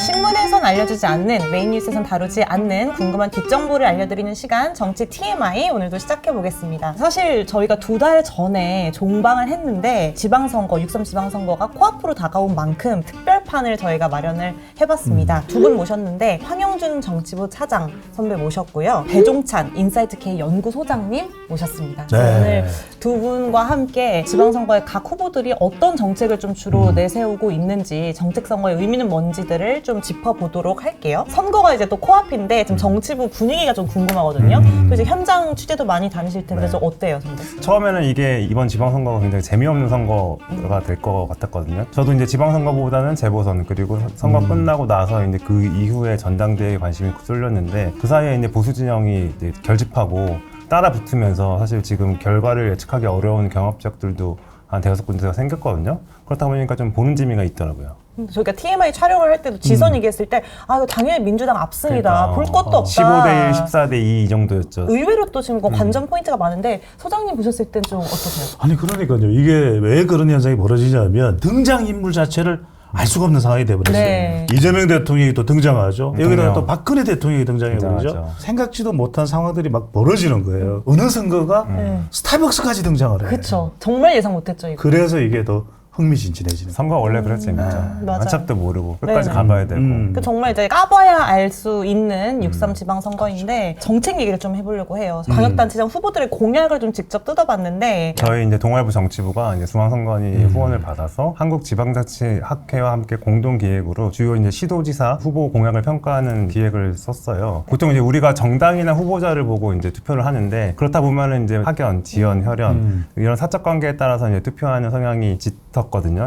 신문에선 알려주지 않는, 메인 뉴스에선 다루지 않는 궁금한 뒷정보를 알려드리는 시간, 정치 TMI 오늘도 시작해보겠습니다. 사실 저희가 2달 전에 종방을 했는데 지방선거, 6.3 지방선거가 코앞으로 다가온 만큼 특별판을 저희가 마련을 해봤습니다. 두 분 모셨는데 황영준 정치부 차장 선배 모셨고요. 배종찬 인사이트K 연구소장님 모셨습니다. 네. 오늘 두 분과 함께 지방선거에 각 후보들이 어떤 정책을 좀 주로 내세우고 있는지, 정책 선거의 의미는 뭔지들을 좀 짚어보도록 할게요. 선거가 이제 또 코앞인데 좀 정치부 분위기가 좀 궁금하거든요. 또 이제 현장 취재도 많이 다니실 텐데 좀 어때요, 선배? 처음에는 이게 이번 지방선거가 굉장히 재미없는 선거가 될 것 같았거든요. 저도 이제 지방선거보다는 재보선, 그리고 선거 끝나고 나서 이제 그 이후에 전당대회에 관심이 쏠렸는데, 그 사이에 이제 보수 진영이 이제 결집하고 따라 붙으면서 사실 지금 결과를 예측하기 어려운 경합작들도 한 5군데가 생겼거든요. 그렇다 보니까 좀 보는 재미가 있더라고요. 저희가 TMI 촬영을 할 때도 지선 얘기했을 때 이거 당연히 민주당 압승이다. 그러니까, 볼 것도 없다. 15대 1, 14대 2 이 정도였죠. 의외로 또 지금 관전 포인트가 많은데 소장님 보셨을 땐 좀 어떠세요? 아니 그러니까요. 이게 왜 그런 현상이 벌어지냐면 등장인물 자체를 알 수가 없는 상황이 돼버렸어요. 네. 이재명 대통령이 또 등장하죠. 대통령. 여기다가 또 박근혜 대통령이 등장해버리죠. 등장하죠. 생각지도 못한 상황들이 막 벌어지는 거예요. 어느 선거가 스타벅스까지 등장을 해요. 그쵸. 정말 예상 못했죠, 이거. 그래서 이게 더 흥미진진해지는 거예요. 선거 원래 그럴 재밌죠. 맞아요. 안착도 모르고 끝까지 네네. 가봐야 되고. 그 정말 이제 까봐야 알 수 있는 6.3 지방선거인데 정책 얘기를 좀 해보려고 해요. 광역단체장 후보들의 공약을 좀 직접 뜯어봤는데 저희 이제 동아일보 정치부가 이제 중앙선관위 후원을 받아서 한국지방자치학회와 함께 공동 기획으로 주요 이제 시도지사 후보 공약을 평가하는 기획을 썼어요. 보통 이제 우리가 정당이나 후보자를 보고 이제 투표를 하는데, 그렇다 보면은 이제 학연, 지연, 혈연 이런 사적 관계에 따라서 이제 투표하는 성향이 짙었거든요.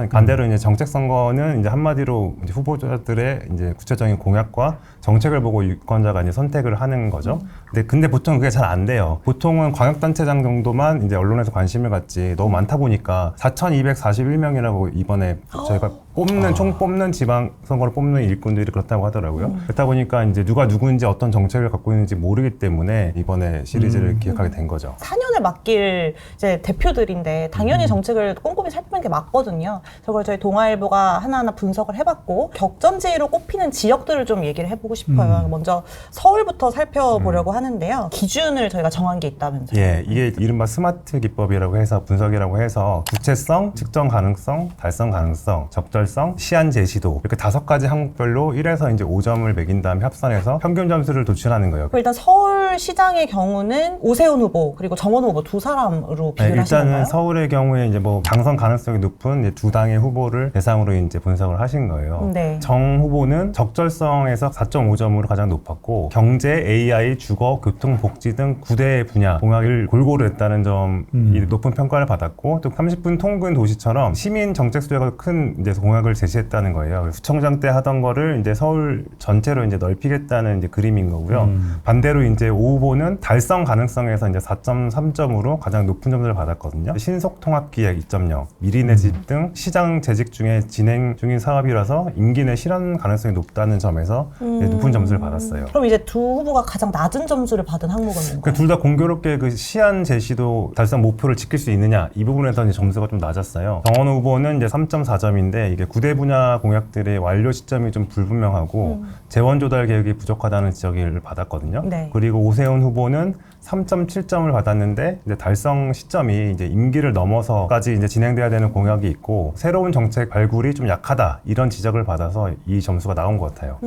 반대로 이제 정책 선거는 이제 한마디로 이제 후보자들의 이제 구체적인 공약과 정책을 보고 유권자가 이제 선택을 하는 거죠. 근데 보통 그게 잘 안 돼요. 보통은 광역단체장 정도만 이제 언론에서 관심을 갖지, 너무 많다 보니까 4,241명이라고 이번에 저희가 총 뽑는 지방선거를 뽑는 일꾼들이 그렇다고 하더라고요. 그렇다 보니까 이제 누가 누구인지 어떤 정책을 갖고 있는지 모르기 때문에 이번에 시리즈를 기획하게 된 거죠. 4년을 맡길 이제 대표들인데 당연히 정책을 꼼꼼히 살피는 게 맞거든요. 그걸 저희 동아일보가 하나하나 분석을 해봤고, 격전지로 꼽히는 지역들을 좀 얘기를 해보고 싶어요. 먼저 서울부터 살펴보려고 하는데요. 기준을 저희가 정한 게 있다면서요. 예, 이게 이른바 스마트 기법이라고 해서, 분석이라고 해서 구체성, 측정 가능성, 달성 가능성, 적절성, 시한 제시도, 이렇게 5가지 항목별로 1에서 이제 5점을 매긴 다음에 합산해서 평균 점수를 도출하는 거예요. 일단 서울시장의 경우는 오세훈 후보 그리고 정원 후보 두 사람으로 비교를 하신 건가요? 일단은 서울의 경우에 이제 뭐 당선 가능성이 높은 이제 2당의 후보를 대상으로 이제 분석을 하신 거예요. 네. 정 후보는 적절성에서 4.5점으로 가장 높았고, 경제, AI, 주거, 교통, 복지 등 9대 분야 공약을 골고루 했다는 점이 높은 평가를 받았고, 또 30분 통근 도시처럼 시민 정책 수요가 큰 이제 공약을 제시했다는 거예요. 구청장 때 하던 거를 이제 서울 전체로 이제 넓히겠다는 이제 그림인 거고요. 반대로 이제 오 후보는 달성 가능성에서 이제 4.3점으로 가장 높은 점수를 받았거든요. 신속 통합 기획 2.0, 미리 내 집 등 시장 재직 중에 진행 중인 사업이라서 임기 내 실현 가능성이 높다는 점에서 높은 점수를 받았어요. 그럼 이제 두 후보가 가장 낮은 점수를 받은 항목은 뭔가요? 둘 다 공교롭게 그 시한 제시도 달성 목표를 지킬 수 있느냐, 이 부분에서 이제 점수가 좀 낮았어요. 정원호 후보는 이제 3.4점인데 이게 9대 분야 공약들의 완료 시점이 좀 불분명하고 재원 조달 계획이 부족하다는 지적을 받았거든요. 네. 그리고 오세훈 후보는 3.7점을 받았는데 이제 달성 시점이 이제 임기를 넘어서까지 이제 진행돼야 되는 공약이 있고, 새로운 정책 발굴이 좀 약하다, 이런 지적을 받아서 이 점수가 나온 것 같아요.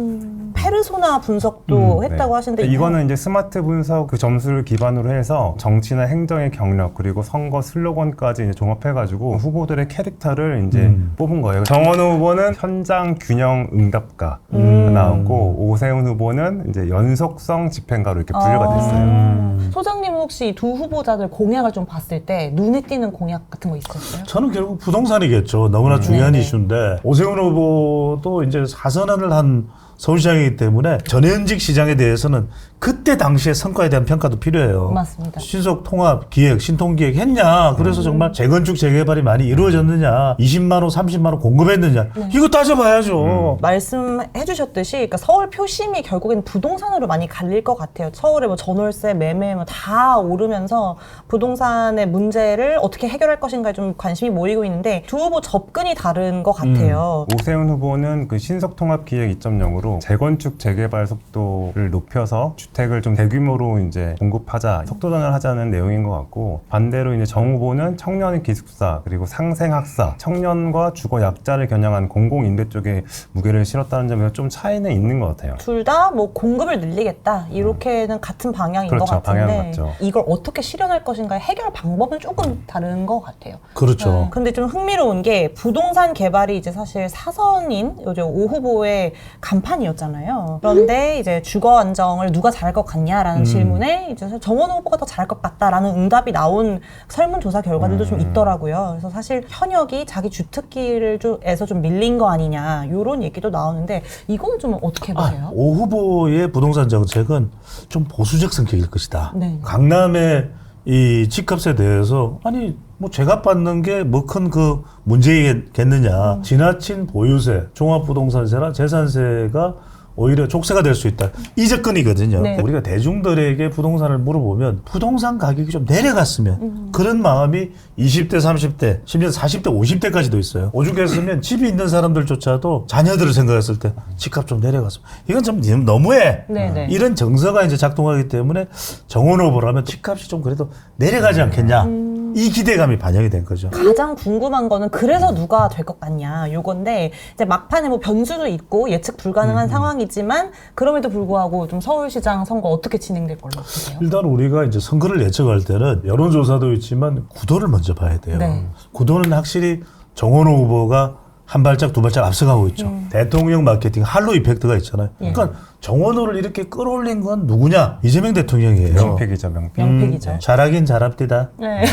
페르소나 분석도 했다고 하시는데 이거는 이제 스마트 분석 그 점수를 기반으로 해서 정치나 행정의 경력, 그리고 선거 슬로건까지 이제 종합해가지고 후보들의 캐릭터를 이제 뽑은 거예요. 정원호 후보는 현장 균형 응답가 나왔고, 오세훈 후보는 이제 연속성 집행가로 이렇게 분류가 됐어요. 소장님 혹시 두 후보자들 공약을 좀 봤을 때 눈에 띄는 공약 같은 거 있었어요? 저는 결국 부동산이겠죠. 너무나 중요한 네네. 이슈인데, 오세훈 후보도 이제 4선언을 한 서울시장이기 때문에 전현직 시장에 대해서는 그때 당시의 성과에 대한 평가도 필요해요. 맞습니다. 신속 통합 기획, 신통기획 했냐? 그래서 정말 재건축 재개발이 많이 이루어졌느냐? 20만 호, 30만 호 공급했느냐? 이거 따져봐야죠. 말씀해 주셨듯이 그러니까 서울 표심이 결국엔 부동산으로 많이 갈릴 것 같아요. 서울의 뭐 전월세, 매매 뭐 다 오르면서 부동산의 문제를 어떻게 해결할 것인가에 좀 관심이 모이고 있는데 두 후보 접근이 다른 것 같아요. 오세훈 후보는 그 신속통합기획 2.0으로 방식으로 재건축 재개발 속도를 높여서 주택을 좀 대규모로 이제 공급하자, 속도전을 하자는 내용인 것 같고, 반대로 이제 정 후보는 청년 기숙사 그리고 상생학사, 청년과 주거 약자를 겨냥한 공공임대 쪽에 무게를 실었다는 점에서 좀 차이는 있는 것 같아요. 둘 다 뭐 공급을 늘리겠다 이렇게는 같은 방향인 그렇죠. 것 같은데 방향 맞죠. 이걸 어떻게 실현할 것인가의 해결 방법은 조금 다른 것 같아요. 그렇죠. 근데 좀 흥미로운 게 부동산 개발이 이제 사실 사선인 요즘 오 후보의 간판이었잖아요. 그런데 이제 주거 안정을 누가 잘할 것 같냐라는 질문에 이제 정원호 후보가 더 잘할 것 같다라는 응답이 나온 설문조사 결과들도 좀 있더라고요. 그래서 사실 현역이 자기 주특기에서 좀 밀린 거 아니냐 이런 얘기도 나오는데 이거는 좀 어떻게 보세요? 오 후보의 부동산 정책은 좀 보수적 성격일 것이다. 네. 강남의 이 집값에 대해서 아니 뭐 제값 받는 게 뭐 큰 그 문제겠느냐. 지나친 보유세, 종합부동산세나 재산세가 오히려 족쇄가 될 수 있다. 이 접근이거든요. 네. 우리가 대중들에게 부동산을 물어보면 부동산 가격이 좀 내려갔으면 그런 마음이 20대, 30대, 심지어 40대, 50대까지도 있어요. 오죽했으면 집이 있는 사람들조차도 자녀들을 생각했을 때 집값 좀 내려갔으면 이건 좀 너무해. 네네. 이런 정서가 이제 작동하기 때문에 정원 후보라면 집값이 좀 그래도 내려가지 않겠냐. 이 기대감이 반영이 된 거죠. 가장 궁금한 거는 그래서 누가 될 것 같냐 요건데 이제 막판에 뭐 변수도 있고 예측 불가능한 상황이지만 그럼에도 불구하고 좀 서울시장 선거 어떻게 진행될 걸로 보세요? 일단 우리가 이제 선거를 예측할 때는 여론조사도 있지만 구도를 먼저 봐야 돼요. 네. 구도는 확실히 정원호 후보가 한 발짝 두 발짝 앞서가고 있죠. 대통령 마케팅 할로 이펙트가 있잖아요. 그러니까 정원호를 이렇게 끌어올린 건 누구냐? 이재명 대통령이에요. 명팩이죠, 명팩. 명팩이죠. 잘하긴 잘합디다. 네.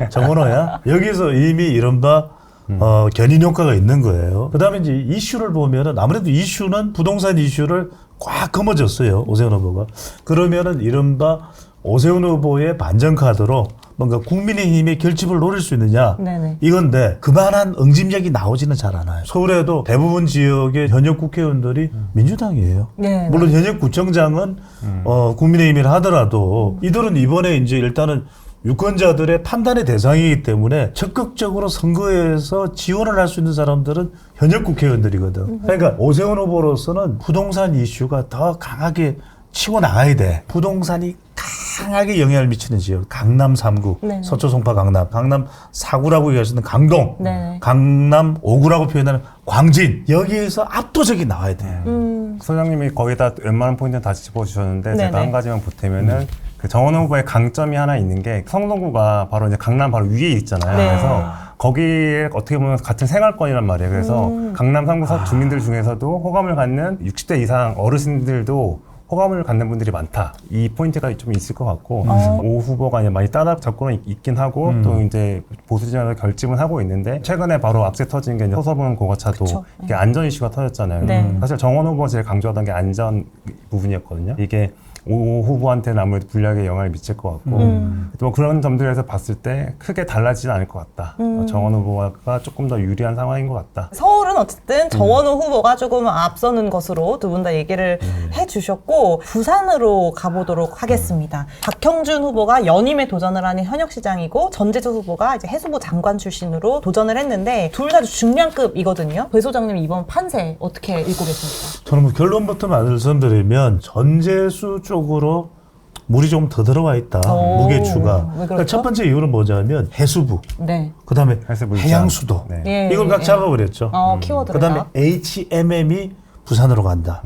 정원호야. 여기서 이미 이른바 견인 효과가 있는 거예요. 그다음에 이제 이슈를 보면은 아무래도 이슈는 부동산 이슈를 꽉 거머쥐었어요. 오세훈 후보가. 그러면은 이른바 오세훈 후보의 반전 카드로 뭔가 국민의힘의 결집을 노릴 수 있느냐 네네. 이건데 그만한 응집력이 나오지는 잘 않아요. 서울에도 대부분 지역의 현역 국회의원들이 민주당이에요. 네, 물론 현역 구청장은 국민의힘이라 하더라도 이들은 이번에 이제 일단은 유권자들의 판단의 대상이기 때문에 적극적으로 선거에서 지원을 할 수 있는 사람들은 현역 국회의원들이거든. 그러니까 오세훈 후보로서는 부동산 이슈가 더 강하게 치고 나가야 돼. 부동산이 강하게 영향을 미치는 지역. 강남 3구, 네. 서초, 송파, 강남. 강남 4구라고 얘기하시는 강동. 네. 강남 5구라고 표현하는 광진. 여기에서 압도적이 나와야 돼. 소장님이 거의 다 웬만한 포인트는 다 짚어주셨는데 제가 네네. 한 가지만 보태면은 그 정원 후보의 강점이 하나 있는 게 성동구가 바로 이제 강남 바로 위에 있잖아요. 네. 그래서 거기에 어떻게 보면 같은 생활권이란 말이에요. 그래서 강남 3구 주민들 중에서도 호감을 갖는 60대 이상 어르신들도 호감을 갖는 분들이 많다. 이 포인트가 좀 있을 것 같고 오 후보가 이제 많이 따라 접근은 있긴 하고 또 이제 보수 진영에서 결집은 하고 있는데 최근에 바로 앞서 터진 게 이제 서서분 고가차도 그쵸. 이게 안전 이슈가 터졌잖아요. 네. 사실 정원 후보가 제일 강조하던 게 안전 부분이었거든요. 이게 오 후보한테는 아무래도 불리하게 영향을 미칠 것 같고 또 그런 점들에서 봤을 때 크게 달라지진 않을 것 같다. 정원 후보가 조금 더 유리한 상황인 것 같다. 서울은 어쨌든 정원호 후보가 조금 앞서는 것으로 두 분 다 얘기를 해주셨고 부산으로 가보도록 하겠습니다. 박형준 후보가 연임에 도전을 하는 현역시장이고 전재수 후보가 이제 해수부 장관 출신으로 도전을 했는데 둘 다 중량급이거든요. 배 소장님 이번 판세 어떻게 읽고 계십니까? 저는 뭐 결론부터 말씀드리면 전재수 쪽으로 물이 좀 더 들어와 있다. 오, 무게추가. 왜 그러니까 그렇죠? 첫 번째 이유는 뭐냐면 해수부, 네. 그다음에 해수부 해양수도. 네. 예, 이걸 예, 각 예. 잡아버렸죠. 키워드를. 그다음에 HMM이 부산으로 간다.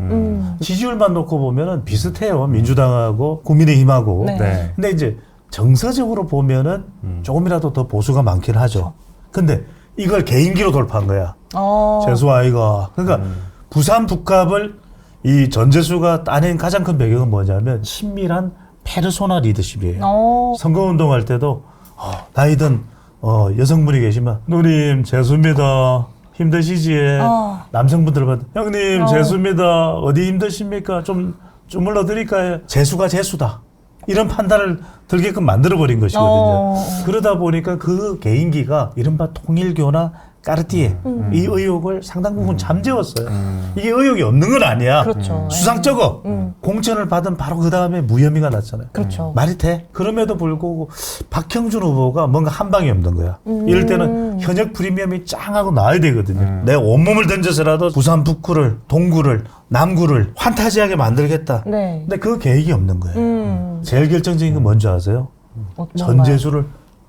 지지율만 놓고 보면은 비슷해요. 민주당하고 국민의힘하고. 네. 네. 근데 이제 정서적으로 보면은 조금이라도 더 보수가 많긴 하죠. 근데 이걸 개인기로 돌파한 거야. 재수 아이가. 그러니까 부산 북합을 이 전재수가 따낸 가장 큰 배경은 뭐냐면 친밀한 페르소나 리더십이에요. 선거운동할 때도 나이든 여성분이 계시면 누님 재수입니다. 힘드시지? 남성분들 형님 재수입니다. 어디 힘드십니까? 좀 주물러 드릴까요? 재수가 재수다. 이런 판단을 들게끔 만들어버린 것이거든요. 그러다 보니까 그 개인기가 이른바 통일교나 까르띠에 이 의혹을 상당 부분 잠재웠어요. 이게 의혹이 없는 건 아니야. 그렇죠. 수상쩍어. 공천을 받은 바로 그 다음에 무혐의가 났잖아요. 그렇죠. 말이 돼? 그럼에도 불구하고 박형준 후보가 뭔가 한 방이 없는 거야. 이럴 때는 현역 프리미엄이 짱하고 나와야 되거든요. 내 온몸을 던져서라도 부산 북구를, 동구를, 남구를 환타지하게 만들겠다. 네. 근데 그 계획이 없는 거예요. 제일 결정적인 건 뭔지 아세요? 뭔가요? 전재수를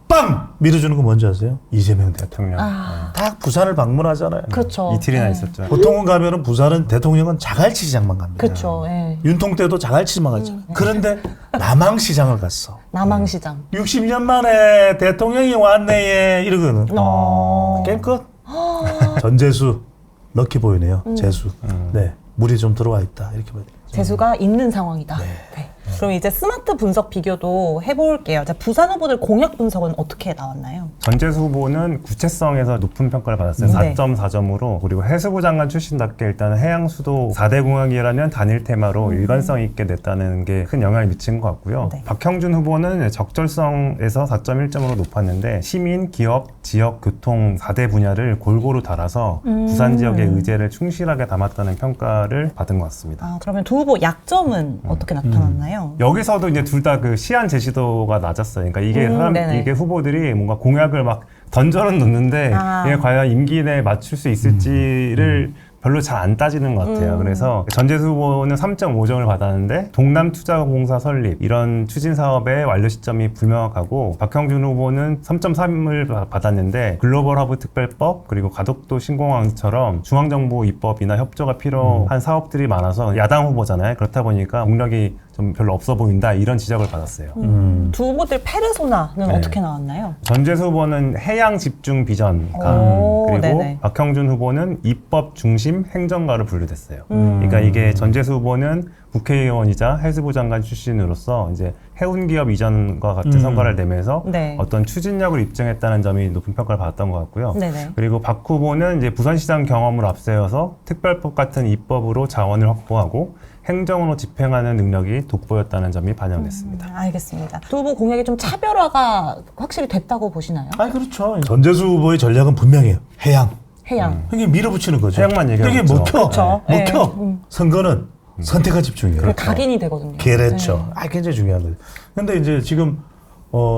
빵! 밀어주는 거 뭔지 아세요? 이재명 대통령. 대통령. 다 부산을 방문하잖아요. 그렇죠. 이틀이나 네. 있었죠. 보통은 가면은 부산은 대통령은 자갈치시장만 갑니다. 그렇죠. 예. 윤통 때도 자갈치만 갔죠. 그런데 남항시장을 갔어. 남항시장. 60년 만에 대통령이 왔네 이러거든. 게임 끝. 전재수 럭키 보이네요. 재수. 네, 물이 좀 들어와 있다 이렇게 봐요. 재수가 있는 상황이다. 네. 그럼 이제 스마트 분석 비교도 해볼게요. 자, 부산 후보들 공약 분석은 어떻게 나왔나요? 전재수 후보는 구체성에서 높은 평가를 받았어요. 네. 4.4점으로. 그리고 해수부 장관 출신답게 일단 해양수도 4대 공약이라는 단일 테마로 일관성 있게 냈다는 게 큰 영향을 미친 것 같고요. 네. 박형준 후보는 적절성에서 4.1점으로 높았는데 시민, 기업, 지역, 교통 4대 분야를 골고루 달아서 부산 지역의 의제를 충실하게 담았다는 평가를 받은 것 같습니다. 아, 그러면 두 후보 약점은 어떻게 나타났나요? 여기서도 이제 둘 다 그 시한 제시도가 낮았어요. 그러니까 이게 네네. 이게 후보들이 뭔가 공약을 막 던져는 놓는데 이게 과연 임기 내에 맞출 수 있을지를 별로 잘 안 따지는 것 같아요. 그래서 전재수 후보는 3.5점을 받았는데 동남투자공사 설립 이런 추진 사업의 완료 시점이 불명확하고 박형준 후보는 3.3을 받았는데 글로벌 허브 특별법 그리고 가덕도 신공항처럼 중앙정부 입법이나 협조가 필요한 사업들이 많아서 야당 후보잖아요. 그렇다 보니까 공력이 좀 별로 없어 보인다 이런 지적을 받았어요. 두 후보들 페르소나는 네. 어떻게 나왔나요? 전재수 후보는 해양 집중 비전가 오, 그리고 네네. 박형준 후보는 입법 중심 행정가로 분류됐어요. 그러니까 이게 전재수 후보는 국회의원이자 해수부 장관 출신으로서 이제 해운기업 이전과 같은 성과를 내면서 네. 어떤 추진력을 입증했다는 점이 높은 평가를 받았던 것 같고요. 네네. 그리고 박 후보는 이제 부산시장 경험을 앞세워서 특별법 같은 입법으로 자원을 확보하고 행정으로 집행하는 능력이 돋보였다는 점이 반영됐습니다. 알겠습니다. 두 후보 공약이 좀 차별화가 확실히 됐다고 보시나요? 아니 그렇죠. 전재수 후보의 전략은 분명해요. 해양. 해양. 이게 밀어붙이는 거죠. 해양만 얘기하고 이게 있죠. 먹혀. 그렇죠. 먹혀. 네. 선거는 선택과 집중이에요. 그게 각인이 되거든요. 그렇죠. 굉장히 중요한 거죠. 근데 이제 지금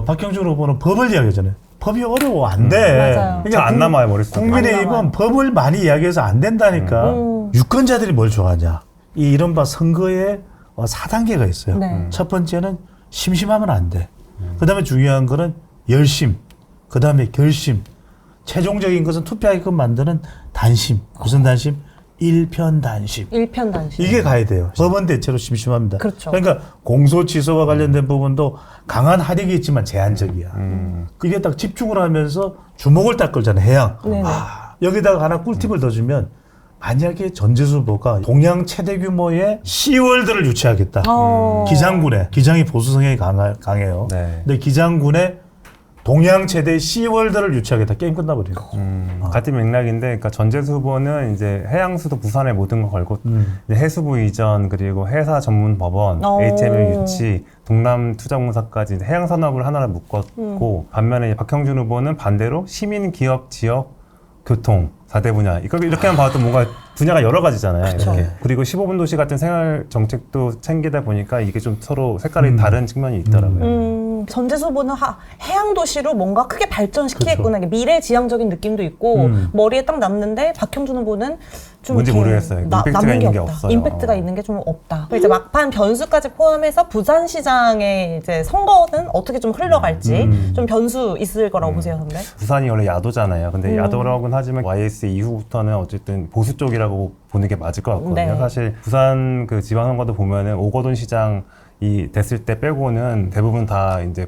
박형준 후보는 법을 이야기하잖아요. 법이 어려워 안 돼. 맞아요. 잘 안 남아요, 머릿속에. 안 남아요. 국민의힘은 법을 많이 이야기해서 안 된다니까. 유권자들이 뭘 좋아하냐. 이 이른바 선거에 4단계가 있어요. 네. 첫 번째는 심심하면 안 돼. 그 다음에 중요한 거는 열심. 그 다음에 결심. 최종적인 것은 투표하게끔 만드는 단심. 무슨 단심? 일편단심. 일편단심. 이게 가야 돼요. 법은 대체로 심심합니다. 그렇죠. 그러니까 공소 취소와 관련된 부분도 강한 하력이 있지만 제한적이야. 그게 딱 집중을 하면서 주목을 딱 걸잖아요. 해양. 네네. 여기다가 하나 꿀팁을 더 주면 만약에 전재수 후보가 동양 최대 규모의 시월드를 유치하겠다. 기장군에 기장이 보수 성향이 강해요. 네. 근데 기장군에 동양 최대 시월드를 유치하겠다. 게임 끝나버려요. 같은 맥락인데, 그러니까 전재수 후보는 이제 해양수도 부산에 모든 걸 걸고 이제 해수부 이전 그리고 해사 전문 법원, HML 유치, 동남 투자공사까지 이제 해양 산업을 하나로 묶었고 반면에 박형준 후보는 반대로 시민, 기업, 지역, 교통 4대 분야 이렇게만 봐도 뭔가 분야가 여러 가지잖아요. 이렇게. 그리고 15분 도시 같은 생활 정책도 챙기다 보니까 이게 좀 서로 색깔이 다른 측면이 있더라고요. 전재수 후보는 해양 도시로 뭔가 크게 발전시키겠구나. 미래지향적인 느낌도 있고 머리에 딱 남는데 박형준 후보는 좀 뭔지 이렇게 모르겠어요. 임팩트가 있는 게 없어요. 임팩트가 있는 게 좀 없다. 이제 막판 변수까지 포함해서 부산시장의 이제 선거는 어떻게 좀 흘러갈지 좀 변수 있을 거라고 보세요, 선배. 부산이 원래 야도잖아요. 근데 야도라고는 하지만 YS 이후부터는 어쨌든 보수 쪽이라고 보는 게 맞을 것 같거든요. 네. 사실 부산 그 지방선거도 보면은 오거돈 시장 이 됐을 때 빼고는 대부분 다 이제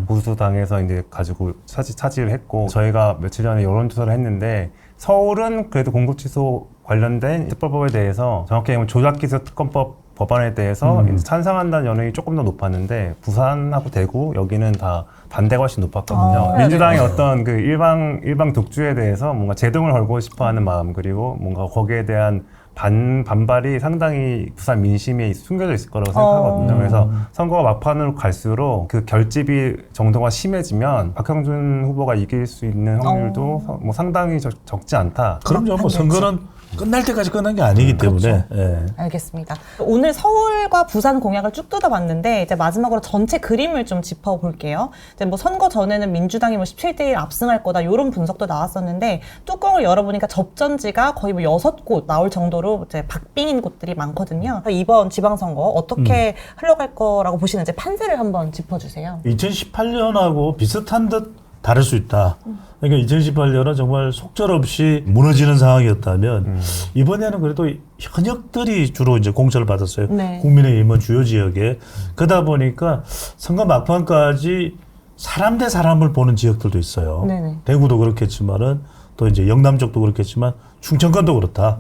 보수당에서 이제 가지고 차지를 했고 저희가 며칠 전에 여론조사를 했는데 서울은 그래도 공소취소 관련된 특별법에 대해서 정확히 얘기하면 조작기소 특검법 법안에 대해서 이제 찬성한다는 여론이 조금 더 높았는데 부산하고 대구 여기는 다 반대가 훨씬 높았거든요. 민주당의 어떤 그 일방 독주에 대해서 뭔가 제동을 걸고 싶어하는 마음 그리고 뭔가 거기에 대한 반발이 상당히 부산 민심에 숨겨져 있을 거라고 생각하거든요. 그래서 선거가 막판으로 갈수록 그 결집이 정도가 심해지면 박형준 후보가 이길 수 있는 확률도 뭐 상당히 적지 않다. 그럼요. 뭐 선거는 끝날 때까지 끝난 게 아니기 때문에. 예. 알겠습니다. 오늘 서울과 부산 공약을 쭉 뜯어봤는데 이제 마지막으로 전체 그림을 좀 짚어볼게요. 이제 뭐 선거 전에는 민주당이 뭐 17대1 압승할 거다 이런 분석도 나왔었는데 뚜껑을 열어보니까 접전지가 거의 뭐 6곳 나올 정도로 이제 박빙인 곳들이 많거든요. 이번 지방선거 어떻게 흘러갈 거라고 보시는지 판세를 한번 짚어주세요. 2018년하고 비슷한 듯 다를 수 있다. 그러니까 2018년은 정말 속절없이 무너지는 상황이었다면 이번에는 그래도 현역들이 주로 이제 공천을 받았어요. 네. 국민의힘은 주요 지역에. 그러다 보니까 선거 막판까지 사람 대 사람을 보는 지역들도 있어요. 네네. 대구도 그렇겠지만은 또 이제 영남 쪽도 그렇겠지만 충청권도 그렇다.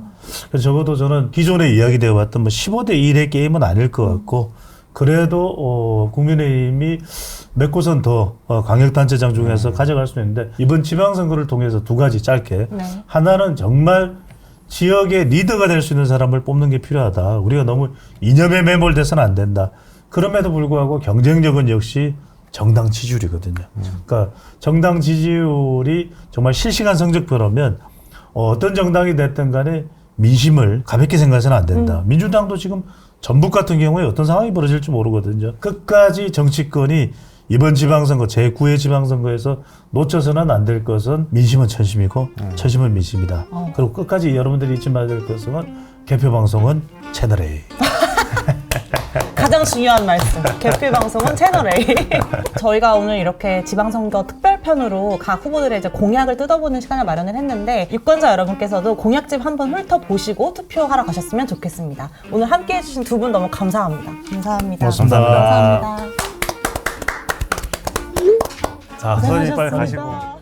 그래서 적어도 저는 기존에 이야기되어 왔던 뭐 15대 1의 게임은 아닐 것 같고 그래도 국민의힘이 몇 곳은 더 광역단체장 중에서 가져갈 수 있는데 이번 지방선거를 통해서 두 가지 짧게 네. 하나는 정말 지역의 리더가 될 수 있는 사람을 뽑는 게 필요하다. 우리가 너무 이념에 매몰돼서는 안 된다. 그럼에도 불구하고 경쟁력은 역시 정당 지지율이거든요. 그러니까 정당 지지율이 정말 실시간 성적표라면 어떤 정당이 됐든 간에 민심을 가볍게 생각해서는 안 된다. 민주당도 지금 전북 같은 경우에 어떤 상황이 벌어질지 모르거든요. 끝까지 정치권이 이번 지방선거 제9회 지방선거에서 놓쳐서는 안 될 것은 민심은 천심이고 천심은 민심이다. 그리고 끝까지 여러분들이 잊지 말아야 될 것은 개표방송은 채널A. 가장 중요한 말씀. 개표 방송은 채널A. 저희가 오늘 이렇게 지방선거 특별편으로 각 후보들의 이제 공약을 뜯어보는 시간을 마련을 했는데 유권자 여러분께서도 공약집 한번 훑어보시고 투표하러 가셨으면 좋겠습니다. 오늘 함께해 주신 두 분 너무 감사합니다. 감사합니다. 고맙습니다. 감사합니다. 자, 선생님 빨리 고생하셨습니다. 가시고.